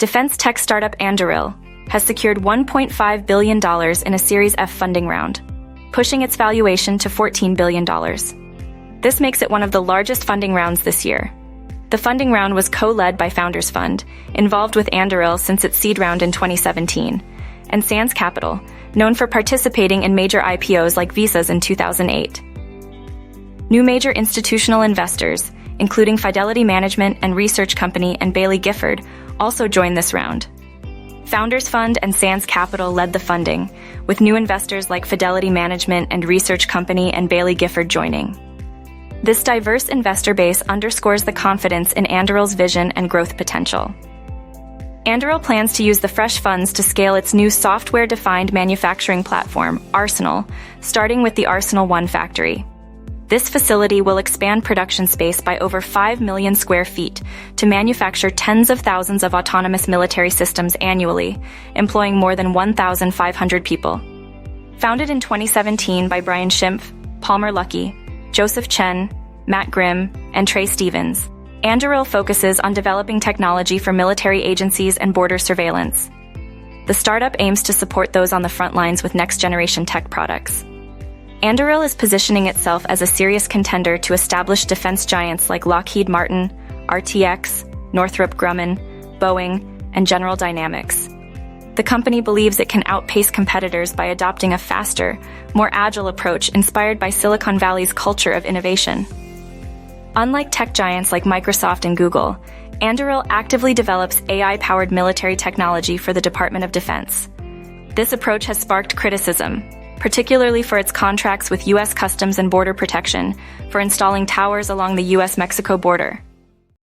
defense tech startup Anduril has secured $1.5 billion in a Series F funding round, pushing its valuation to $14 billion. This makes it one of the largest funding rounds this year. The funding round was co-led by Founders Fund, involved with Anduril since its seed round in 2017, and Sands Capital, known for participating in major IPOs like Visa's in 2008. New major institutional investors, including Fidelity Management and research company and Bailey Gifford, also joined this round. Founders Fund and Sands Capital led the funding, with new investors like Fidelity Management and research company and Bailey Gifford joining. This diverse investor base underscores the confidence in Anduril's vision and growth potential. Anduril plans to use the fresh funds to scale its new software-defined manufacturing platform, Arsenal, starting with the Arsenal 1 factory. This facility will expand production space by over 5 million square feet to manufacture tens of thousands of autonomous military systems annually, employing more than 1,500 people. Founded in 2017 by Brian Schimpf, Palmer Luckey, Joseph Chen, Matt Grimm, and Trey Stevens, Anduril focuses on developing technology for military agencies and border surveillance. The startup aims to support those on the front lines with next-generation tech products. Anduril is positioning itself as a serious contender to established defense giants like Lockheed Martin, RTX, Northrop Grumman, Boeing, and General Dynamics. The company believes it can outpace competitors by adopting a faster, more agile approach inspired by Silicon Valley's culture of innovation. Unlike tech giants like Microsoft and Google, Anduril actively develops AI-powered military technology for the Department of Defense. This approach has sparked criticism, particularly for its contracts with U.S. Customs and Border Protection for installing towers along the U.S.-Mexico border.